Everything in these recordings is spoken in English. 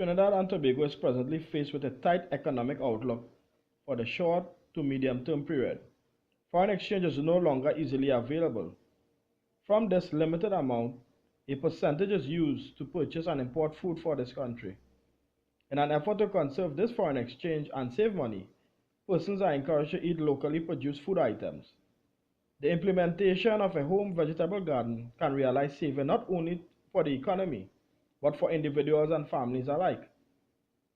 Trinidad and Tobago is presently faced with a tight economic outlook for the short to medium term period. Foreign exchange is no longer easily available. From this limited amount, a percentage is used to purchase and import food for this country. In an effort to conserve this foreign exchange and save money, persons are encouraged to eat locally produced food items. The implementation of a home vegetable garden can realize saving not only for the economy, but for individuals and families alike.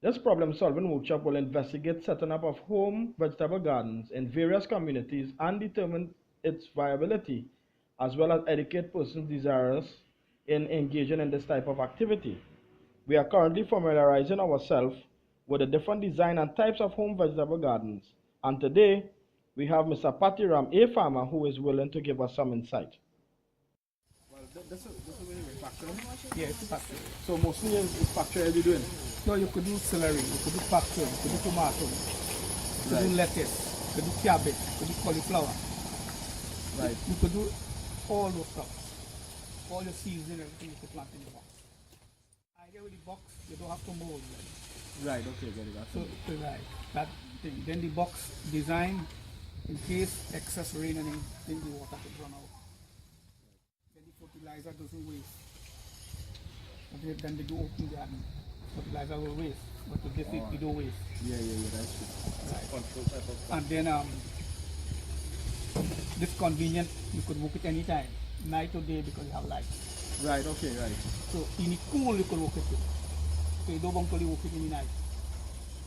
This problem-solving workshop will investigate setting up of home vegetable gardens in various communities and determine its viability, as well as educate persons desirous in engaging in this type of activity. We are currently familiarizing ourselves with the different design and types of home vegetable gardens, and today we have Mr. Patiram, a farmer who is willing to give us some insight. Well, this is where you're factoring? Yeah, it's factory. So mostly it's factory you're doing? No, you could do celery, you could do factory, you could do tomato, you could do lettuce, you could do cabbage, you could do cauliflower. Right. You could do all those crops. All your seeds and everything you could plant in the box. Idea with the box, you don't have to mold them. Right, okay, get it. So, right, that thing. Then the box design, in case excess rain and anything, the water could run out. Then the fertilizer doesn't waste. Then they do open garden. Fertilizer will waste, but to this it don't waste. Yeah, that's true. Right. Control type of And then this convenient, you could work it anytime, night or day because you have light. Right, okay, right. So in the cool you could work it too. So you don't want to work it in the night.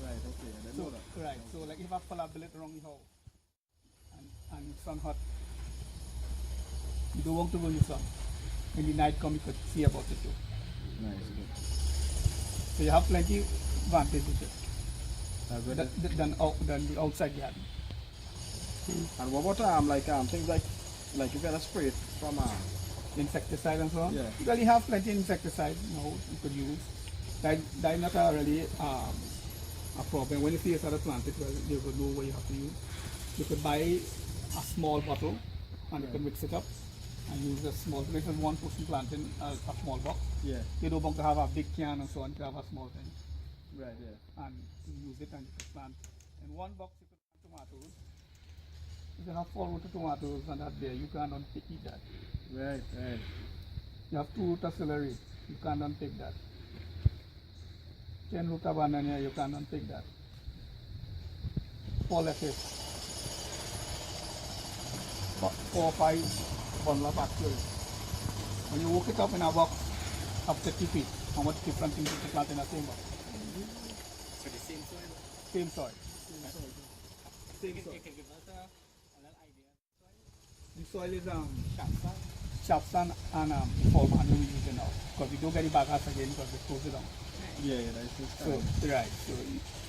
Right, okay, I didn't know that. Right, so like if I pull a billet around the house and the sun hot, you don't want to go in the sun. When the night come you could see about it too. Nice, good. So you have plenty advantage with it. Good. Than the outside garden. And what about things like if you had a spray it from Insecticide and so on. Yeah. Well, you have plenty insecticide you could use. That is not really a problem. When you see a sort of plant it, well, you would know what you have to use. You could buy a small bottle and you can mix it up and use a small. This is one person planting a small box. Yeah. You don't want to have a big can and so on. You have a small thing. Right, yeah. And you use it and you can plant. In one box you could plant tomatoes. If you have 4 root tomatoes and that there, you can't eat that. Right. You have 2 root of celery, you can't unpick that. 10 root of banana, you can't unpick that. 4 lettuce. 4 or 5 bundle of actually. When you work it up in a box of 30 feet, how much different things you can plant in the same box? So the same soil? Same soil. Same soil. You can give us a little idea. The soil is Shasta? Chapsan and Forman we use it now. Because we don't get the bagasse again because we close it down. Yeah, that's So, right, so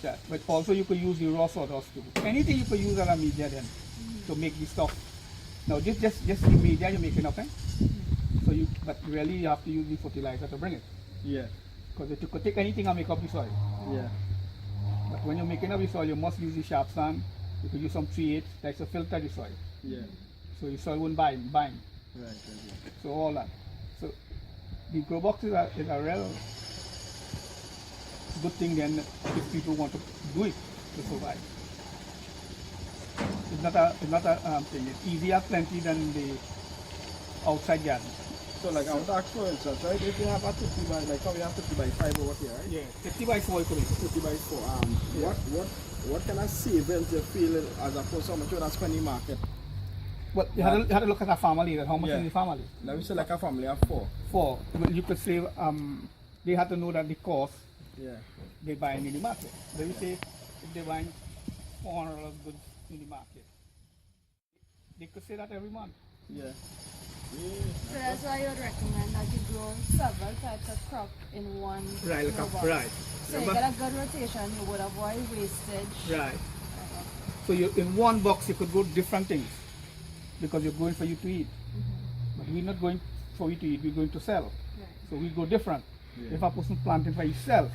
that. But also you could use the raw sawdust too. Anything you could use as a media then to make the stuff. Now just the media you're making up, eh? So but really you have to use the fertilizer to bring it. Yeah. Because if you could take anything and make up the soil. Yeah. But when you're making up the soil, you must use the sharp sand. You could use some 3/8, that's to filter the soil. Yeah. So the soil won't bind. Right. So all that. So the grow box is a real good thing then if people want to do it to survive. It's not a thing. It's easier plenty than the outside garden. So I want to ask for instance, right? If you have a 50 by, how we have 50 by 5 over here, right? Yeah, 50 by 4 you could make. 50 by 4. What kind of savings you feel as opposed to how much you would spend in the market? Well, you had to look at a family, how much Yeah. is the family? Now we say like a family of 4. 4. Well, you could save, they had to know that the cost Yeah. they buy in the market. They will say if they buy 400 goods in the market, they could say that every month. Yeah. So that's why you would recommend that you grow several types of crop in one Right, grow box. right. So you get a good rotation, you would avoid wastage. Right. So in one box you could grow different things because you're going for you to eat. But we're not going for you to eat, we're going to sell. Right. So we go different. Yeah. If a person planting for himself,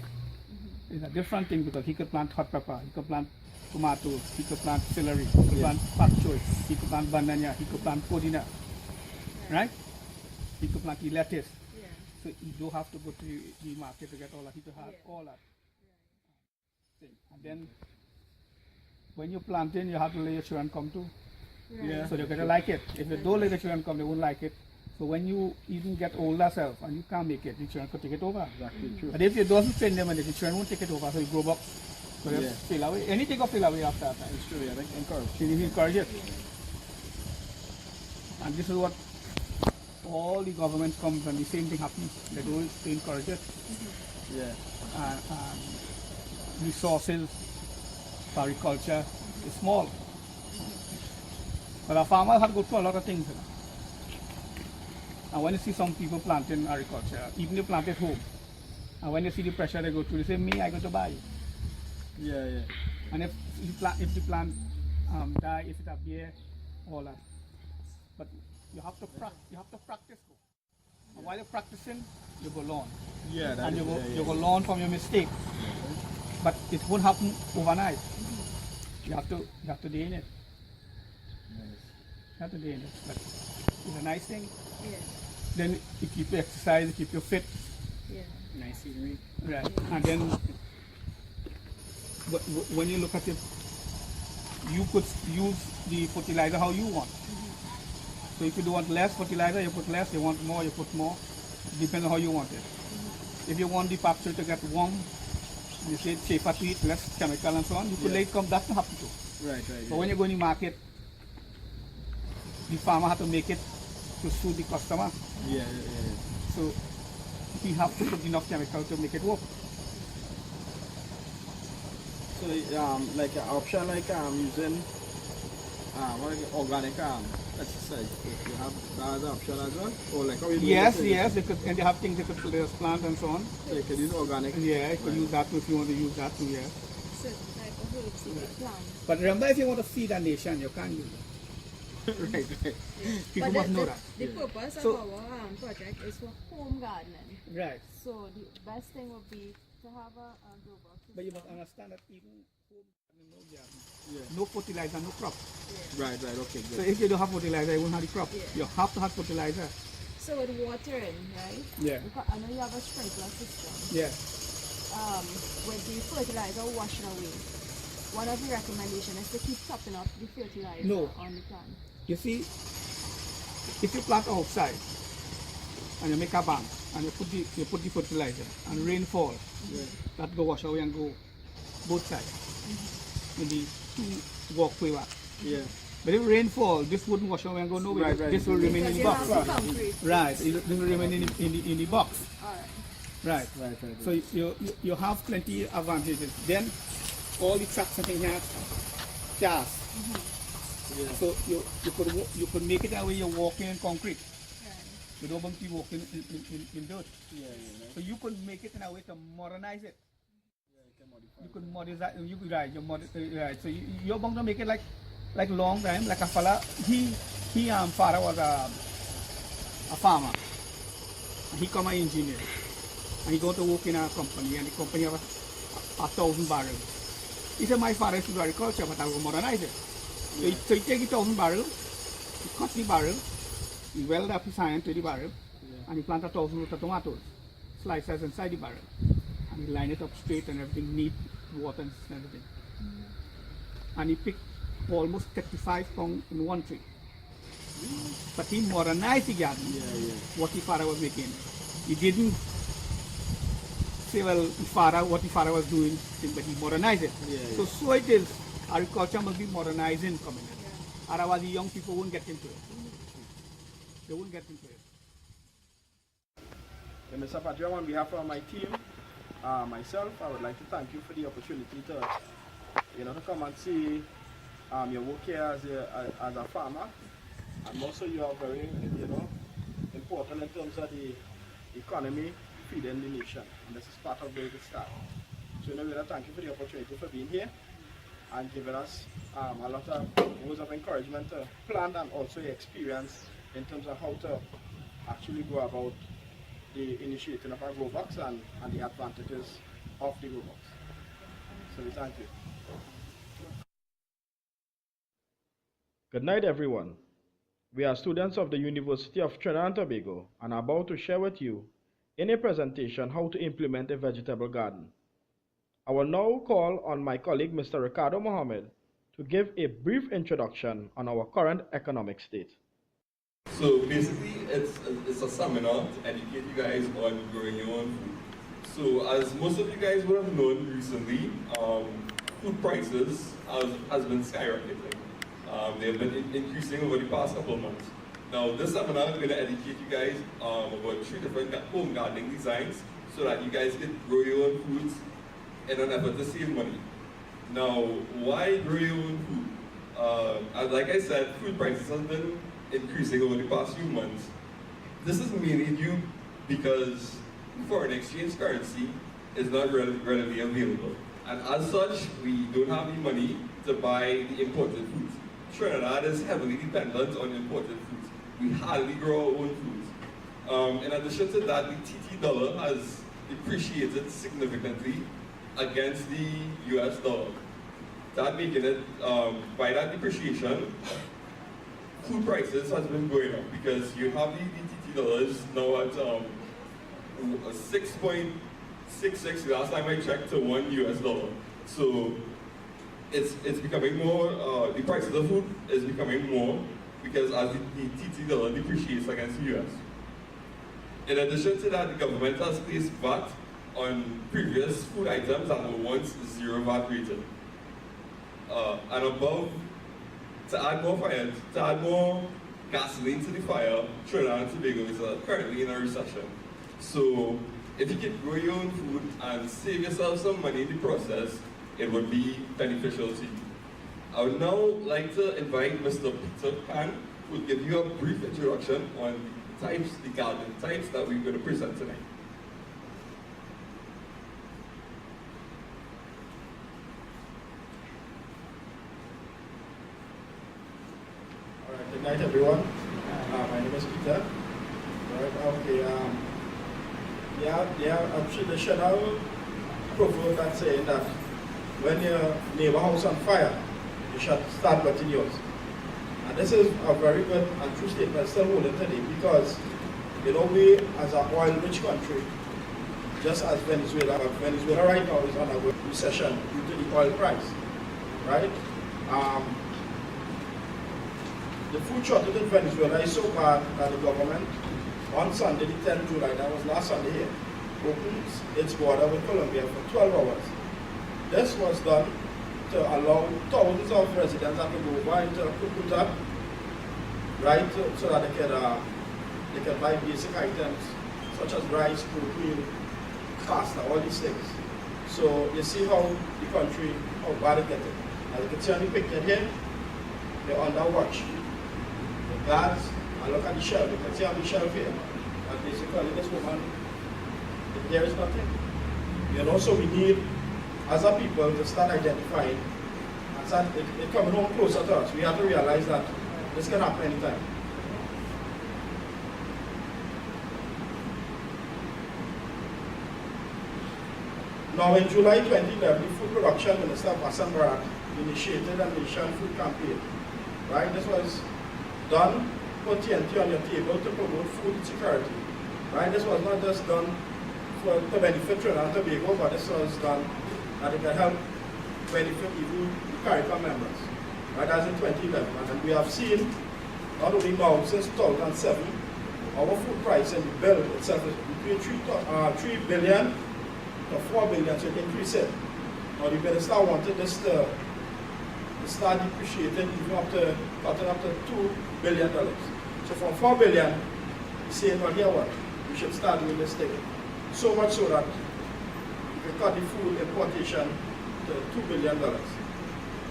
it's a different thing because he could plant hot pepper, he could plant tomatoes, he could plant celery, he could plant pak choy, he could plant banana, he could plant podina, right? He could plant the lettuce. Yeah. So you don't have to go to the market to get all that. You have Yeah. all that thing. And then when you planting, you have to let your children come too. Right. Yeah. So they're gonna like it. If you don't let the children come, they won't like it. So when you even get older self and you can't make it, the children could take it over. Exactly true. But if you don't train them and the children won't take it over, so you grow up. So they Yeah. fail away. Anything will fail away after that time. It's true, yeah, like encourage. So you encourage it. And this is what all the governments come and the same thing happens. They do to encourage it. Yeah. And resources for agriculture is small. But our farmers have to go through a lot of things. And when you see some people planting agriculture, even they plant at home, and when they see the pressure they go through, they say, me, I go to buy. Yeah, yeah. And if the plant die, if it appear, all that. But you have to practice. And while you're practicing, you go learn. Yeah, that And is, you go, yeah, yeah. you go learn from your mistake. But it won't happen overnight. You have to do in it. You have to do in it. But it's a nice thing. Yeah. Then you keep you exercise, you keep you fit. Yeah. Nice scenery. Right. And then when you look at it, you could use the fertilizer how you want. So if you want less fertilizer, you put less. You want more, you put more. Depends on how you want it. If you want the pasture to get warm, you say it's safer to eat, less chemical and so on, you could Yeah. let it come, that's not happen to. Right, right. But when you go in the market, the farmer has to make it to suit the customer. Yeah, yeah, yeah. So he have to put enough chemical to make it work. So, like an option like using what is it, organic pesticide. You have that as an option as well? Or like how you do Yes, it? yes, and they have things they could plant and so on. So you can use organic. Yeah, you could use that too if you want to use that too, yeah. Certain type of herbs you could plant. But remember, if you want to feed a nation, you can't use it. Right, right. People But must know the, that. the purpose So- of our project is for home gardening. Right. So the best thing would be to have a grow box. But you must understand that even home gardening, no garden, Yeah. no fertilizer, no crop. Right, right. Okay, So good. if you don't have fertilizer, you won't have the crop. Yeah. You have to have fertilizer. So with watering, right? Yeah. Because I know you have a sprinkler system. Yeah. With the fertilizer washing away, one of the recommendations is to keep topping up the fertilizer No. on the plant. You see, if you plant outside and you make a bank and you put the fertilizer and rain fall, that go wash away and go both sides. In the two walkway back. Yeah. But if rain fall, this wouldn't wash away and go nowhere. Right, right. This will remain in Because the you box. have the concrete. Right. This will remain in the box. Alright. Right. Right, right. So you have plenty advantages. Then all the tracks and things have cast. Yeah. So you could make it that way you're walking in concrete. Right. You don't want to be walking in dirt. Yeah, yeah, right. So you could make it in a way to modernize it. Yeah, you can modify You it. could modernize. You could right. So you're going to make it like long time, like a fella. He father was a farmer. And he come an engineer. And he go to work in a company, and the company have 1,000 barrels. He said, my father is to do agriculture, but I will modernize it. So he take the 1,000 barrels, he cut the barrel, he weld up his iron to the barrel, and he plant 1,000 root of tomatoes, slices inside the barrel. And he line it up straight and everything neat, water and everything. And he picked almost 35 pounds in one tree. But he modernized the garden, Yeah, yeah. what the father was making. He didn't say, well, what the father was doing, but he modernized it. Yeah, yeah. So it is, agriculture must be modernizing coming in. Otherwise the young people won't get into it. They won't get into it. Okay, Mr. Patrick, on behalf of my team, myself, I would like to thank you for the opportunity to, to come and see your work here as a farmer, and also you are very, important in terms of the economy feeding the nation, and this is part of where we start. So, thank you for the opportunity for being here and giving us a lot of words of encouragement to plan and also experience in terms of how to actually go about the initiating of our grow box and the advantages of the grow box. So we thank you. Good night, everyone. We are students of the University of Trinidad and Tobago and are about to share with you in a presentation how to implement a vegetable garden. I will now call on my colleague Mr. Ricardo Mohammed to give a brief introduction on our current economic state. So basically, it's a seminar to educate you guys on growing your own food. So as most of you guys would have known recently, food prices has been skyrocketing. They've been increasing over the past couple of months. Now this seminar is going to educate you guys about 3 different home gardening designs so that you guys can grow your own foods in an effort to save money. Now, why grow your own food? Like I said, food prices have been increasing over the past few months. This is mainly due because foreign exchange currency is not readily available. And as such, we don't have the money to buy the imported foods. Trinidad is heavily dependent on imported foods. We hardly grow our own foods. In addition to that, the TT dollar has depreciated significantly against the US dollar. That making it, by that depreciation, food prices has been going up because you have the TT dollars now at 6.66 last time I checked to $1 US. So it's becoming more, the prices of food is becoming more because as the TT dollar depreciates against the US. In addition to that, the government has placed VAT on previous food items that were once zero VAT rated. And above, to add more gasoline to the fire, Trinidad and Tobago is currently in a recession. So if you can grow your own food and save yourself some money in the process, it would be beneficial to you. I would now like to invite Mr. Peter Khan, who will give you a brief introduction on the garden types that we're going to present tonight. Good night, everyone. My name is Peter. Okay. A traditional proverb that saying that when your neighbor house on fire, you should start wetting yours. And this is a very good and true statement still holding today because, you know, we as an oil-rich country, just as Venezuela, but Venezuela right now is on a recession due to the oil price, right? The food shortage in Venezuela is so bad that the government, on Sunday, the 10th July, that was last Sunday here, opens its border with Colombia for 12 hours. This was done to allow thousands of residents to go over into Cucuta, right, so that they can buy basic items such as rice, protein, pasta, all these things. So you see how the country, how bad it getting. As you can see on the picture here, they're under watch. The guards, and look at the shelf, you can see on the shelf here, and basically this woman, there is nothing. You know, so we need, as a people, to start identifying, and start it coming home closer to us. We have to realize that this can happen anytime. Now in July 2011, the Food Production Minister Bassam Barak initiated a nation food campaign. Right? This was done, put TNT on your table to promote food security. Right? This was not just done to benefit Trinidad and Tobago, but this was done that it can help benefit even the CARICOM members. Right? As in 2011. And we have seen, not only now, since 2007, our food price and the bill itself is between 3 billion to 4 billion, so it increased it. Now the minister wanted this to start depreciating even up to $2 billion. So from 4 billion, he's saying, well, here what? We should start doing this thing. So much so that we cut the food importation to $2 billion.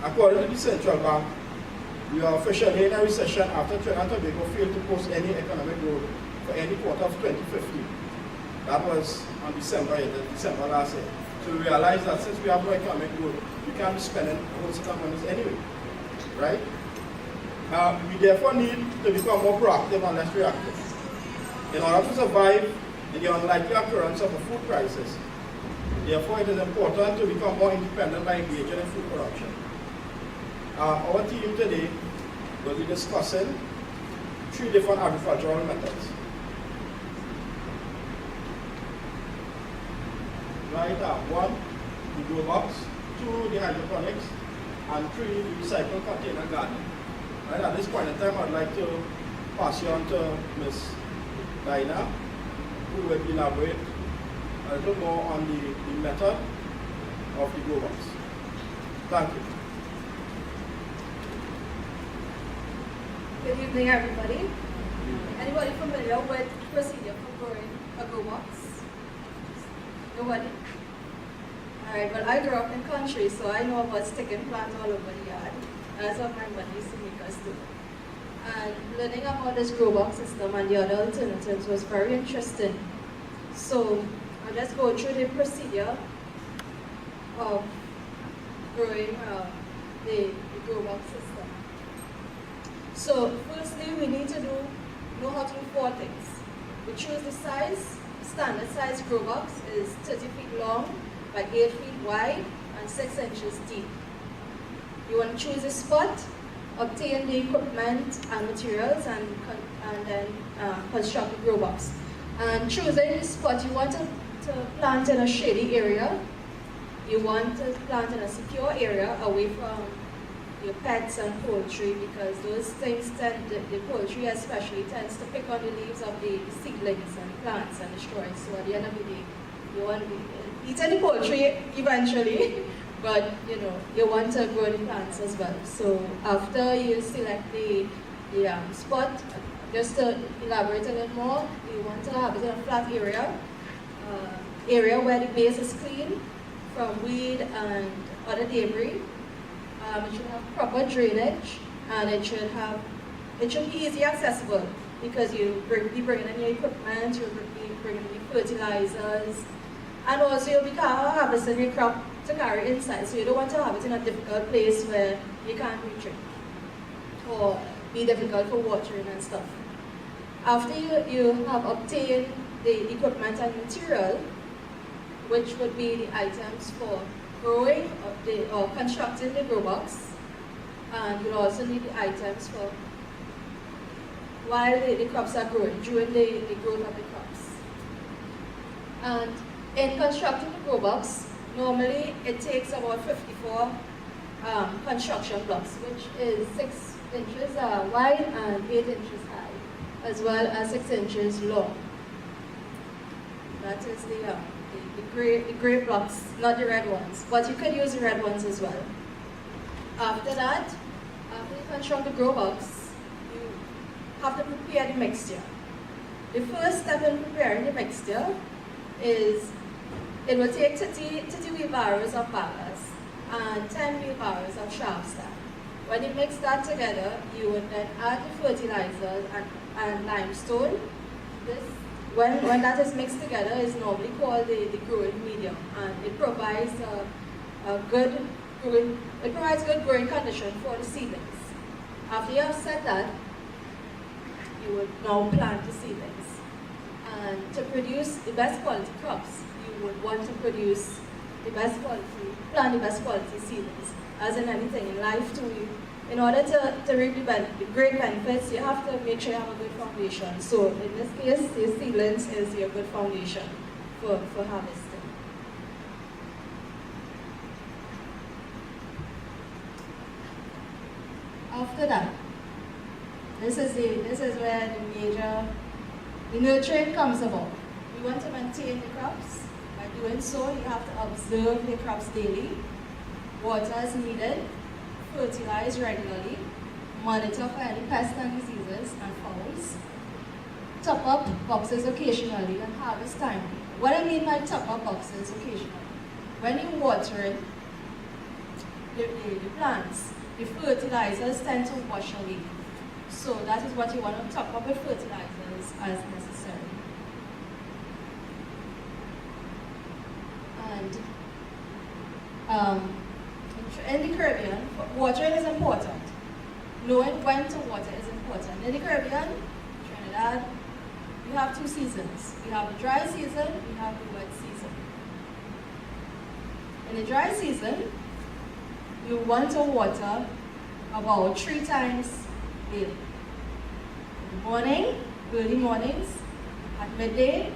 According to the central bank, we are officially in a recession after Trinidad and Tobago failed to post any economic growth for any quarter of 2015. That was on December last year. So we realized that since we have no economic growth, we can't be spending a whole set of money anyway, right? We therefore need to become more proactive and less reactive. In order to survive in the unlikely occurrence of a food crisis, therefore it is important to become more independent by engaging in food production. Our team today will be discussing 3 different agricultural methods. right? 1, the grow box, 2, the hydroponics, and 3, the recycled container garden. Right, at this point in time, I'd like to pass you on to Ms. Dinah, who will elaborate a little more on the method of the grow box. Thank you. Good evening, everybody. Anybody familiar with the procedure for growing a grow box? Nobody? Alright, well, I grew up in country, so I know about sticking plants all over the yard. That's what my mother used to make us do. And learning about this grow box system and the other alternatives was very interesting. So I'll just go through the procedure of growing the grow box system. So firstly, we need to know how to do 4 things. We choose the size. Standard size grow box is 30 feet long by 8 feet wide and 6 inches deep. You want to choose a spot, obtain the equipment and materials, and then construct the grow box. And choosing the spot, you want to plant in a shady area. You want to plant in a secure area away from your pets and poultry, because those things the poultry especially tends to pick on the leaves of the seedlings and plants and destroy it. So at the end of the day, you want to be eating the poultry eventually, but you want to grow the plants as well. So after you select the spot, just to elaborate a little more, you want to have it in a flat area where the base is clean from weed and other debris. It should have proper drainage, and it should be easy accessible, because you be bringing in your equipment, you'll be bringing in your fertilizers, and also you'll be harvesting your crop to carry inside. So you don't want to have it in a difficult place where you can't reach it, or be difficult for watering and stuff. After you have obtained the equipment and material, which would be the items for growing or constructing the grow box, and you'll also need the items for while the crops are growing, during the growth of the crops. And in constructing the grow box, normally it takes about 54 construction blocks, which is 6 inches wide and 8 inches high, as well as 6 inches long. That is the gray blocks, not the red ones, but you could use the red ones as well. After that, after you construct the grow box, you have to prepare the mixture. The first step in preparing the mixture is, it will take 30 wheelbarrows of ballast and 10 wheelbarrows of shaft stand. When you mix that together, you would then add the fertilizers and limestone. When that is mixed together, is normally called the growing medium, and it provides good growing condition for the seedlings. After you have said that, you would now plant the seedlings. And to produce the best quality crops, you would want to produce plant the best quality seedlings. As in anything in life, in order to reap the great benefits, you have to make sure you have a good foundation. So in this case, the seedlings is your good foundation for harvesting. After that, this is where the nurturing comes about. You want to maintain the crops. By doing so, you have to observe the crops daily. Water is needed, fertilize regularly, monitor for any pests and diseases and fouls, top up boxes occasionally, and harvest timely. What I mean by top up boxes occasionally, when you water the plants, the fertilizers tend to wash away. So that is what you want to top up with fertilizers as necessary. And in the Caribbean, watering is important. Knowing when to water is important. In the Caribbean, Trinidad, we have 2 seasons. We have the dry season, we have the wet season. In the dry season, you want to water about 3 times daily. In the morning, early mornings, at midday,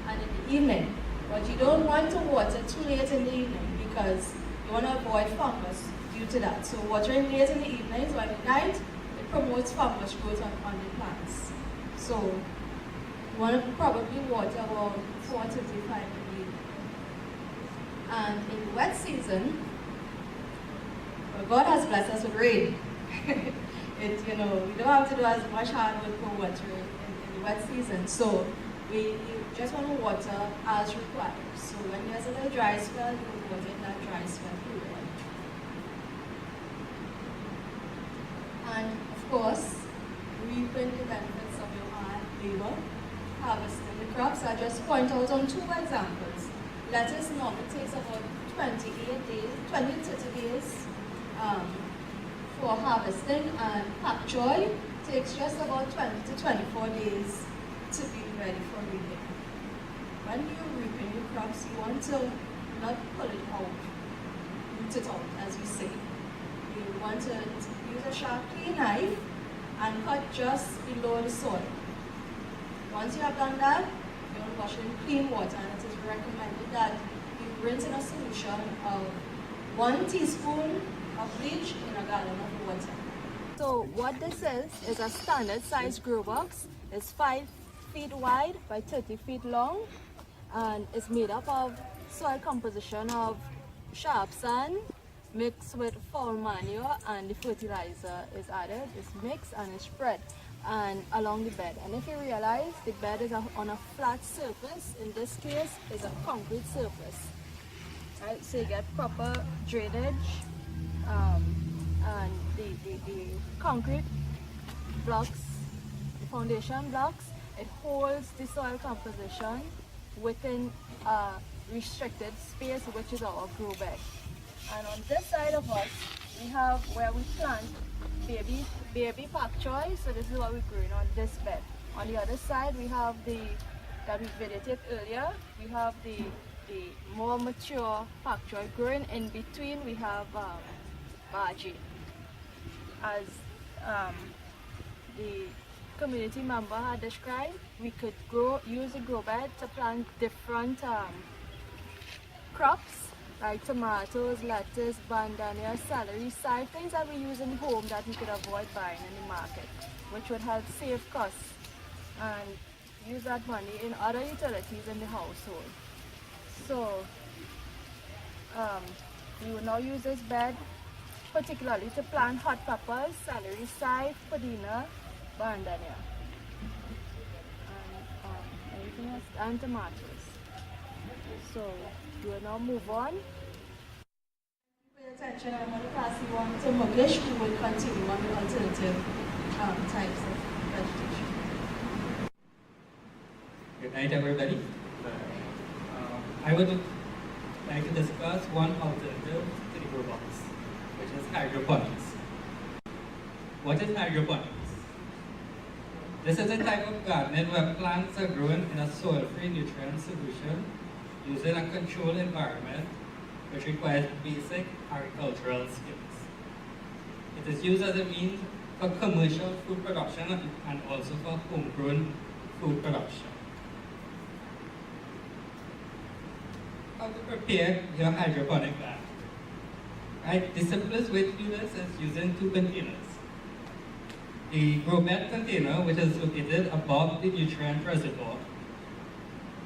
and in the evening. But you don't want to water too late in the evening because you want to avoid fungus due to that. So watering late in the evenings or at night, it promotes fungus growth on the plants. So you want to probably water about 4 to 5 in the evening. And in wet season, well, God has blessed us with rain. We don't have to do as much hard work for watering in the wet season. So you just want to water as required. So when there's a little dry spell, you will water in that dry spell period. And of course, reaping the benefits of your hard labor, harvesting the crops. I just point out on 2 examples. Lettuce normally takes about 20 to 30 days for harvesting, and pak choy takes just about 20 to 24 days to be ready for reaping. When you're reaping your crops, you want to not pull it out, root it out, as we say. You want to use a sharp, clean knife and cut just below the soil. Once you have done that, you want to wash it in clean water, and it is recommended that you rinse in a solution of 1 teaspoon of bleach in a gallon of water. So what this is a standard size grow box. It's 5 feet wide by 30 feet long, and it's made up of soil composition of sharp sand mixed with foul manure, and the fertilizer is added. It's mixed and it's spread and along the bed. And if you realize, the bed is on a flat surface. In this case, it's a concrete surface. Right? So you get proper drainage, and the concrete blocks, the foundation blocks, it holds the soil composition within a restricted space, which is our grow bed. And on this side of us, we have where we plant baby pak choy. So this is what we're growing on this bed. On the other side, we have that we videoed earlier. We have the more mature pak choy growing. In between, we have bhaji. As the community member had described, we could use a grow bed to plant different crops like tomatoes, lettuce, bandania, celery, side, things that we use in home that we could avoid buying in the market, which would help save costs and use that money in other utilities in the household. So we will now use this bed particularly to plant hot peppers, celery, side, pudina, bandania, and anything else, and tomatoes. So we will now move on. Pay attention, I'm going to pass you on to Mukesh, who will continue on the alternative types of vegetation. Good night, everybody. I would like to discuss one alternative to the grow box, which is hydroponics. What is hydroponics? This is a type of gardening where plants are grown in a soil-free nutrient solution using a controlled environment which requires basic agricultural skills. It is used as a means for commercial food production and also for homegrown food production. How to prepare your hydroponic garden? Right, the simplest way to do this is using 2 containers. The grow bed container, which is located above the nutrient reservoir,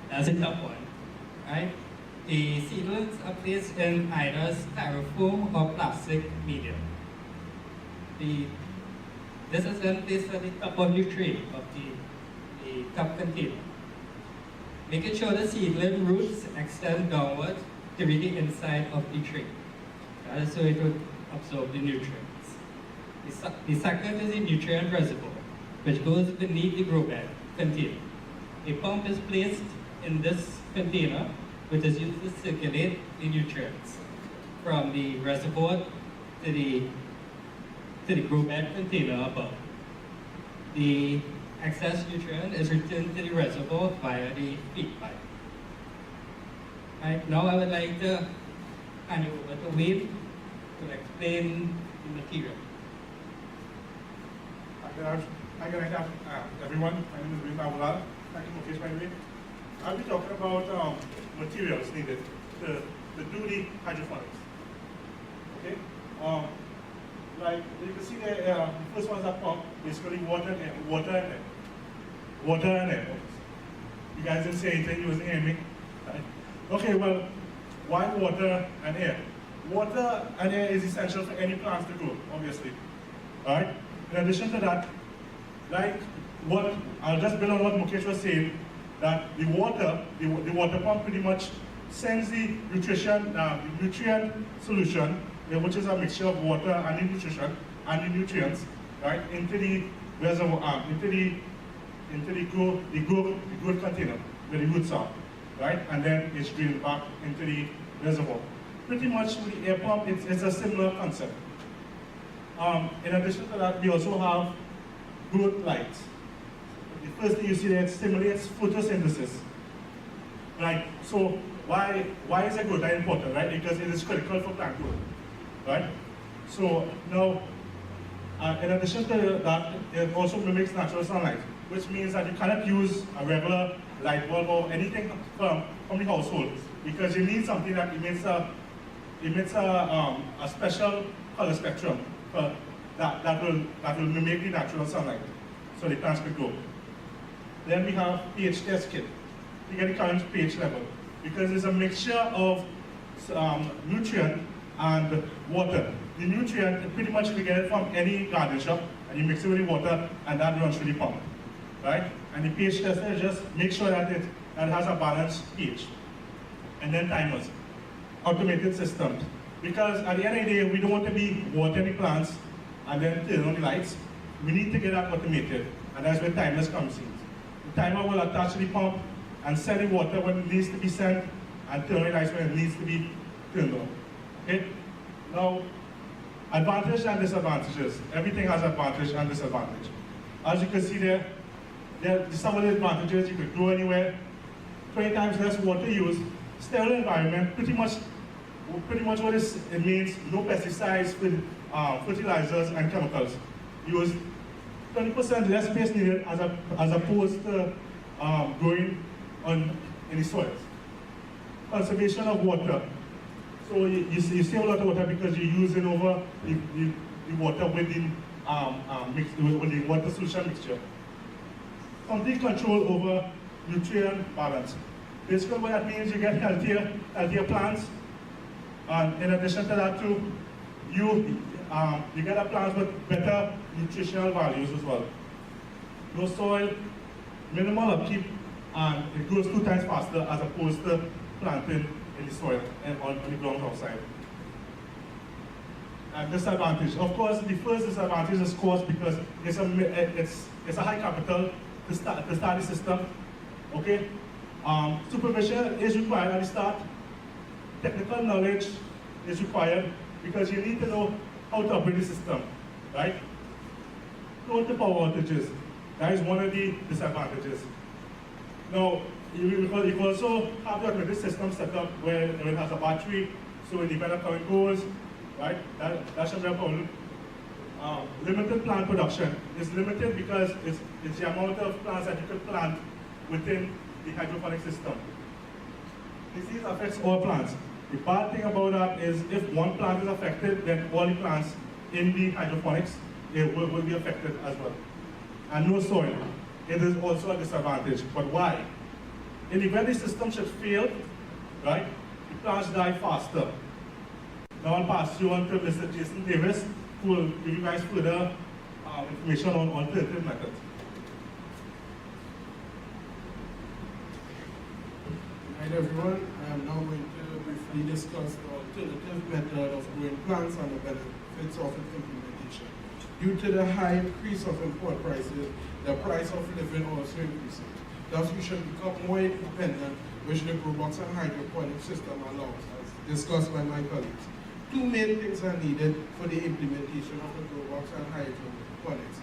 that's the top one. Right? The seedlings are placed in either styrofoam or plastic medium. This is then placed at the top of the tray of the top container. Making sure the seedling roots extend downward to reach the inside of the tray. That is so it would absorb the nutrients. The second is the nutrient reservoir, which goes beneath the grow bed container. A pump is placed in this container, which is used to circulate the nutrients from the reservoir to the grow bed container above. The excess nutrient is returned to the reservoir via the feed pipe. Right, now I would like to hand you over to Wayne to explain the material. Hi, good night, everyone. My name is Wayne Babalal. Thank you, Mukesh, by the way. I'll be talking about materials needed to do the hydroponics. Okay? Like you can see there, the first one is a pump, basically water and air, water and air. Water and air. You guys didn't say anything, you wasn't hearing me. Right? Okay, well, why water and air? Water and air is essential for any plants to grow, obviously. Alright? In addition to that, like what I'll just build on what Mukesh was saying, that the water pump pretty much sends the nutrient solution, which is a mixture of water and the nutrition and the nutrients, right, into the reservoir, into the growth container where the roots are, right, and then it's drained back into the reservoir. Pretty much with the air pump, it's a similar concept. In addition to that, we also have growth lights. The first thing you see there, it stimulates photosynthesis. Right? So why is a growth light important, right? Because it is critical for plant growth. Right? So now, in addition to that, it also mimics natural sunlight, which means that you cannot use a regular light bulb or anything from the household, because you need something that emits a special color spectrum that will mimic the natural sunlight, so the plants can grow. Then we have pH test kit to get the current pH level, because it's a mixture of nutrient and water. The nutrient, pretty much you get it from any garden shop, and you mix it with the water, and that runs through the pump, right? And the pH tester just make sure that it has a balanced pH. And then timers, automated systems. Because at the end of the day, we don't want to be watering the plants and then turn on the lights. We need to get that automated, and that's where timers comes in. The timer will attach to the pump and send the water when it needs to be sent, and turn the lights when it needs to be turned on. Okay? Now, advantages and disadvantages. Everything has advantage and disadvantage. As you can see there some of the advantages. You could grow anywhere, 20 times less water used, sterile environment. Pretty much what it means, no pesticides, fertilizers and chemicals. Use 20% less space needed as opposed to growing in the soils. Conservation of water. So you save a lot of water because you're using over the water with the water solution mixture. Complete control over nutrient balance. Basically what that means, you get healthier plants. And in addition to that too, you get a plant with better nutritional values as well. No soil, minimal upkeep, and it grows 2 times faster as opposed to planting in the soil and on the ground outside. And disadvantage. Of course, the first disadvantage is cost, because it's a high capital to start the system. Okay? Supervision is required at the start. Technical knowledge is required, because you need to know how to operate the system, right? Prone to power outages. That is one of the disadvantages. Now, you can also have the automated system set up where it has a battery, so when the better current goes, right? That should be a problem. Limited plant production is limited because it's the amount of plants that you can plant within the hydroponic system. Disease affects all plants. The bad thing about that is if one plant is affected, then all the plants in the hydroponics will be affected as well. And no soil. It is also a disadvantage. But why? In the event the system should fail, right, the plants die faster. Now I'll pass you on to Mr. Jason Davis, who will give you guys further information on alternative methods. Hi everyone, I am now going to briefly discuss the alternative method of growing plants and the benefits of its implementation. Due to the high increase of import prices, the price of living also increases. Thus, we should become more independent, which the GrowBox and hydroponic system allows, as discussed by my colleagues. 2 main things are needed for the implementation of the GrowBox and hydroponics: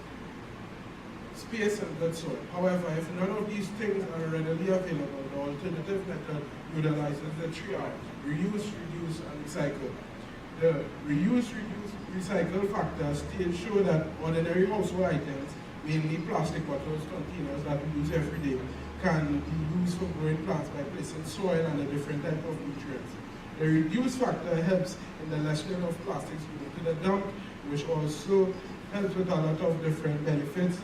space and good soil. However, if none of these things are readily available, the alternative method utilizes the 3 R's: reuse, reduce, and recycle. The reuse, reduce, recycle factors show that ordinary household items, mainly plastic bottles, containers that we use every day, can be used for growing plants by placing soil and a different type of nutrients. The reduce factor helps in the lessening of plastics going to the dump, which also helps with a lot of different benefits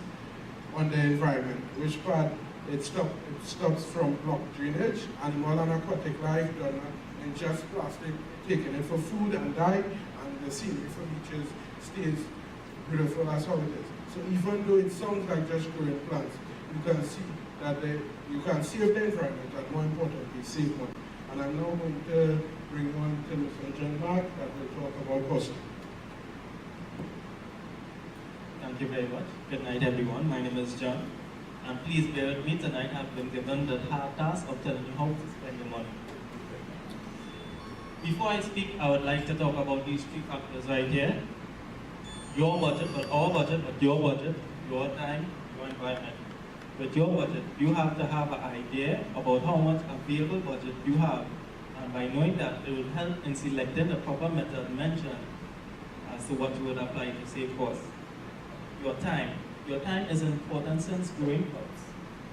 on the environment, which part it stops from block drainage, animal and aquatic life done in just plastic, taking it for food and dye, and the scenery for beaches stays beautiful as how it is. So even though it sounds like just growing plants, you can see that you can save the environment and more importantly save money. And I'm now going to bring on to Mr. John Mark that will talk about cost. Thank you very much. Good night, everyone. My name is John. And please bear with me tonight. I've been given the hard task of telling you how to spend your money. Before I speak, I would like to talk about these three factors right here. Your budget, but our budget, but your budget, your time, your environment. With your budget, you have to have an idea about how much available budget you have. And by knowing that, it will help in selecting the proper method mentioned as to what you would apply to save costs. Your time. Your time is important since growing crops.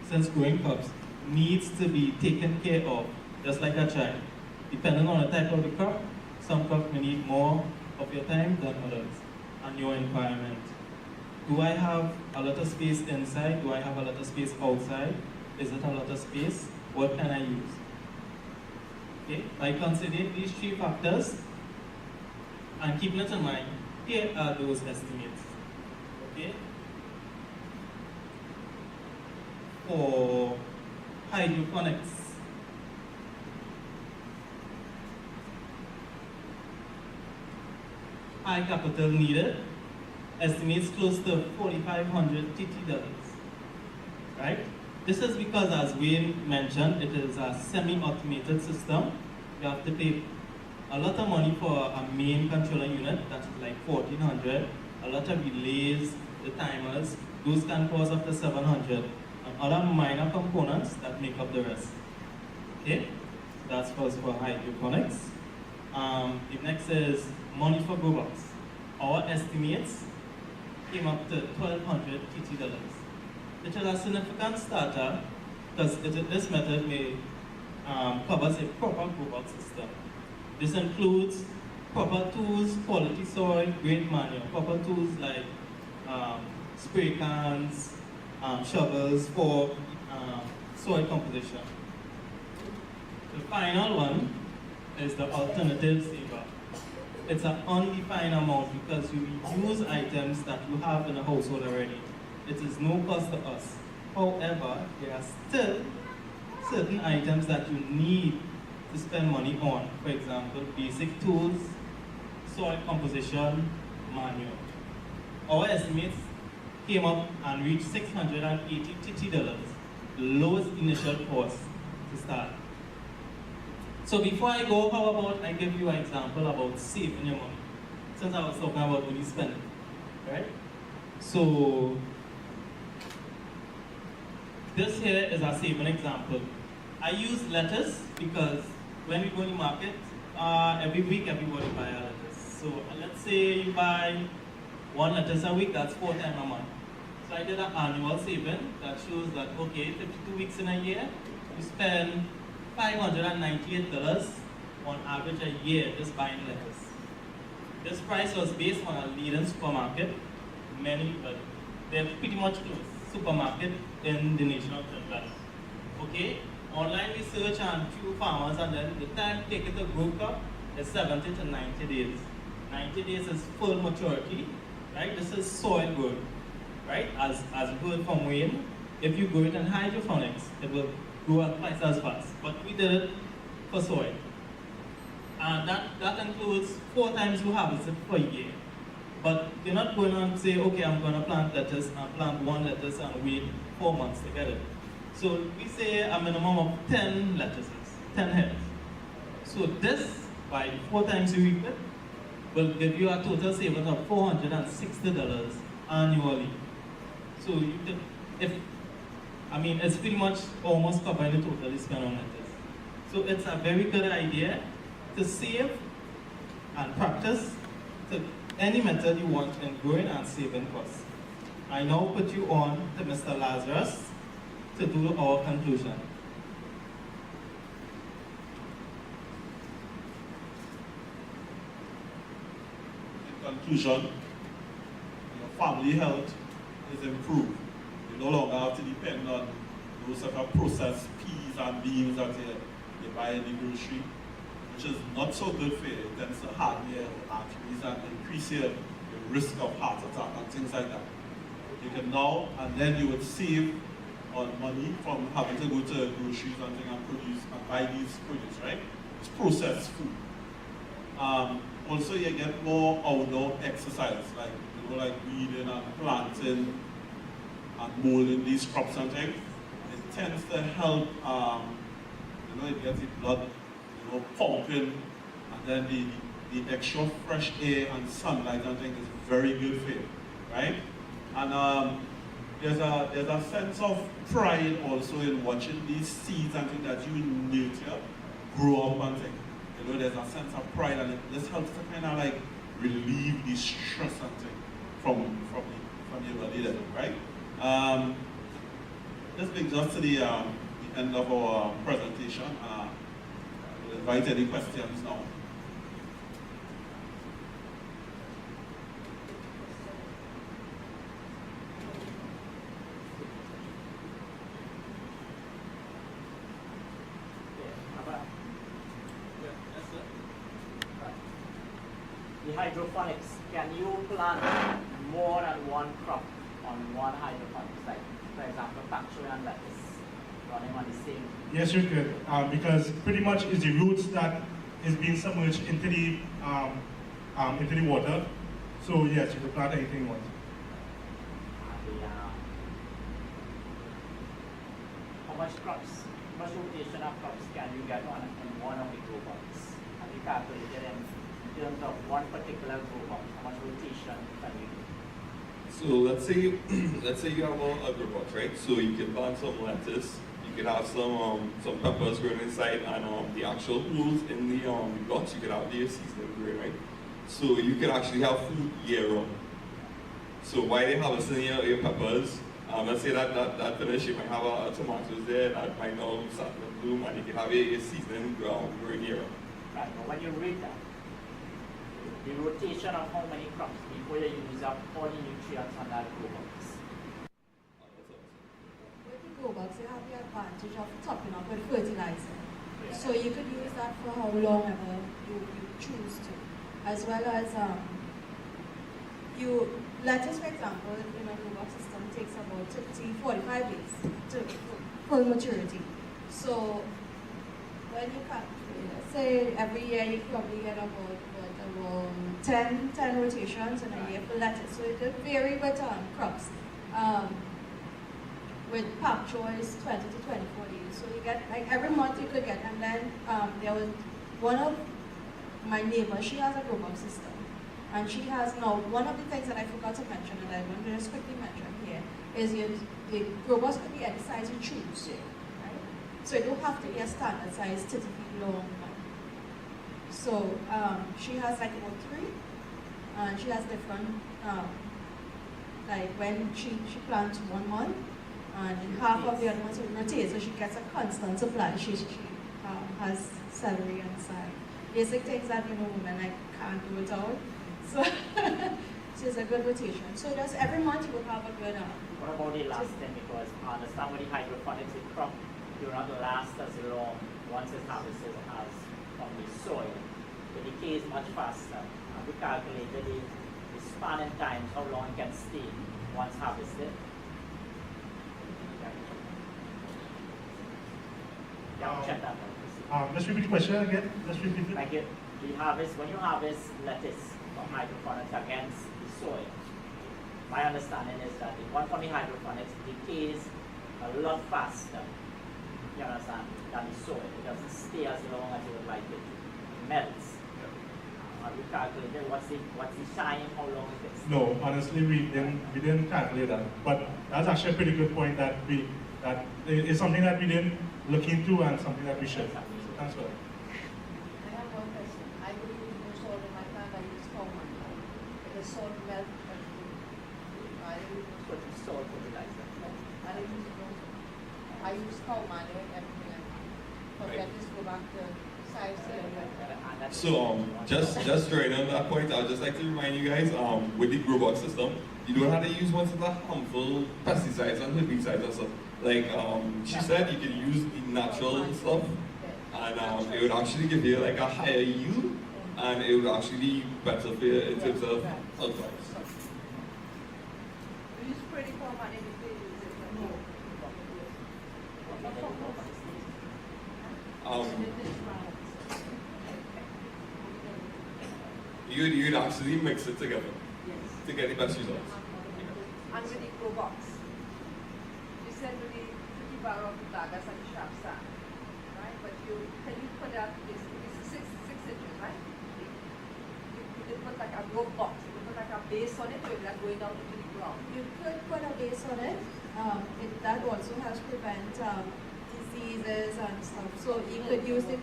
Since growing crops needs to be taken care of, just like a child. Depending on the type of the crop, some crops may need more of your time than others. And your environment. Do I have a lot of space inside? Do I have a lot of space outside? Is it a lot of space? What can I use? Okay, by considering these three factors and keeping it in mind, here are those estimates. Okay? For hydroponics, high capital needed, estimates close to $4,500 TT. Right? This is because, as Wayne mentioned, it is a semi-automated system. You have to pay a lot of money for a main controller unit, that's like $1,400. A lot of relays, the timers, those can cost up to $700. And other minor components that make up the rest. Okay? That's first for hydroponics. The next is money for grow box. Our estimates came up to $1,200 TT, which is a significant starter because this method may covers a proper grow box system. This includes proper tools, quality soil, grade manual, proper tools like spray cans, shovels for soil composition. The final one is the alternative saver. It's an undefined amount because you use items that you have in the household already. It is no cost to us. However, there are still certain items that you need to spend money on. For example, basic tools, soil composition, manual. Our estimates came up and reached $680 TT, the lowest initial cost to start. So before I go, how about I give you an example about saving your money, since I was talking about money spending, right? So this here is a saving example. I use lettuce because when we go in the market, every week everybody buys a lettuce. So let's say you buy one lettuce a week, that's 4 times a month. So I did an annual saving that shows that, okay, 52 weeks in a year, you spend $598 on average a year just buying lettuce. This price was based on a leading supermarket, they're pretty much close, supermarket in the nation of Trinidad. Okay, online research and few farmers, and then the time taken to grow crop is 70 to 90 days. 90 days is full maturity, right? This is soil growth, right? As you heard from Wayne, if you grow it in hydroponics, it will grow up twice as fast. But we did it for soil. And that includes 4 times you harvest it per year. But you're not going to say, okay, I'm going to plant lettuce and plant 1 lettuce and wait 4 months to get it. So we say a minimum of 10 lettuces, 10 heads. So this, by 4 times you reap it, will give you a total savings of $460 annually. So you can, it's pretty much almost covering the total you spend on lettuce. So it's a very good idea to save and practice to any method you want in growing and saving costs. I now put you on to Mr. Lazarus to do our conclusion. In conclusion, your family health is improved. You no longer have to depend on those sort of processed peas and beans that you buy in the grocery, which is not so good for you. It tends to harden your arteries and increase your risk of heart attack and things like that. You can now, and then you would save on money from having to go to groceries and things and produce and buy these produce, right? It's processed food. Also, you get more outdoor exercise, like like weeding and planting and molding these crops and things. It tends to help, it gets the blood, pumping, and then the extra fresh air and sunlight and things is very good for you, right? And there's a sense of pride also in watching these seeds and things that you nurture grow up and things. There's a sense of pride, and this helps to kind of like relieve the stress and things from your body then, right? This brings us to the end of our presentation. We'll invite any questions now. The hydroponics, can you plant more than one crop on one hydroponics? Like, for example, pak choy and lettuce running on the same? Yes, you could, because pretty much is the roots that is being submerged into the water. So yes, you could plant anything you want. How much rotation of crops can you get on in one of the grow boxes? Have you calculated in terms of one particular grow box, how much rotation can you do? So let's say you have a grow box, right? So you can plant some lettuce, you can have some peppers growing inside, and the actual holes in the box, you can have the seasoning growing, right? So you can actually have food year round. So while you're harvesting your peppers, let's say that finish, you might have a tomatoes there that might now start to bloom, and you can have a seasoning growing year round. Right, but when you read that, the rotation of how many crops before you use up all the nutrients on that grow box. With the grow box, you have the advantage of topping up with fertilizer. Yeah. So you could use that for how long ever you choose to. As well as lettuce, for example, in a grow box system takes about 45 days to full maturity. So when you cut, say every year you probably get about 10 rotations in a year for lettuce. So it could vary with crops. With pak choys, 20 to 24 days. So you get, like every month you could get, and then there was one of my neighbors, she has a grow box system. And she has now, one of the things that I forgot to mention, and I want to just quickly mention here, is the grow box could be any size you choose. Right? So it don't have to be a standard size 30 feet long. So she has like about 3, and she has different, like when she plants 1 month, and half of the other months will rotate, so she gets a constant supply. She has celery on the side. Basic things that women like can't do without. So it's a good rotation. So just every month you will have a good. What about the last thing? Because I understand with the hydroponics, the crop do not last as long once it's harvested as from the soil. The decay is much faster. And we calculated the span in time, how long it can stay once harvested. Check that out. Let's repeat the question again. Let's repeat it. Thank you. When you harvest lettuce from hydroponics against the soil, my understanding is that the one from the hydroponics decays a lot faster, you understand, than the soil. It doesn't stay as long as you would like it. It melts. Have you calculated what's the shine, how long it is? No, honestly, we didn't calculate that. But that's actually a pretty good point that is something that we didn't look into and something that we should. So thanks for that. I have one question. I will use more salt in my plant. I use common. If the salt melt, I will use salt fertilizer. I will use more. I use cow manure and everything like that. But lettuce go back to size and So just drawing on that point, I'd just like to remind you guys, with the grow box system, you don't have to use ones that are harmful pesticides and herbicides and stuff. Like she said, you can use the natural stuff, and it would actually give you like a higher yield, and it would actually be better for you in terms of health-wise. Do you spray the cow manure before you use it? No. You'd actually mix it together to get the best results. And with the grow box, you said with the 50 barrel of the daggers and the sharp sand, right? But can you put that, it's 6 inches, right? You could put like a grow box, you could put like a base on it, or is that going down into the ground? You could put a base on it. That also helps prevent diseases and stuff. So you could use the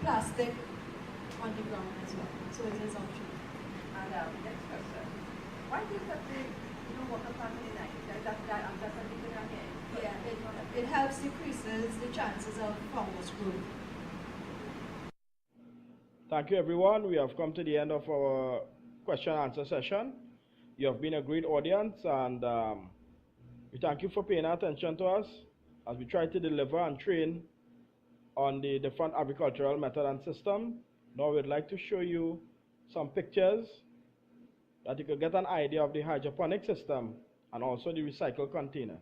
plastic on the ground as well. So it is optional. And next question. Why do you have the water plant in the night? I'm just thinking again. Yeah, it helps decreases the chances of fungus growth. Thank you, everyone. We have come to the end of our question and answer session. You have been a great audience, and we thank you for paying attention to us as we try to deliver and train on the different agricultural method and system. Now we'd like to show you some pictures that you could get an idea of the hydroponic system and also the recycled containers.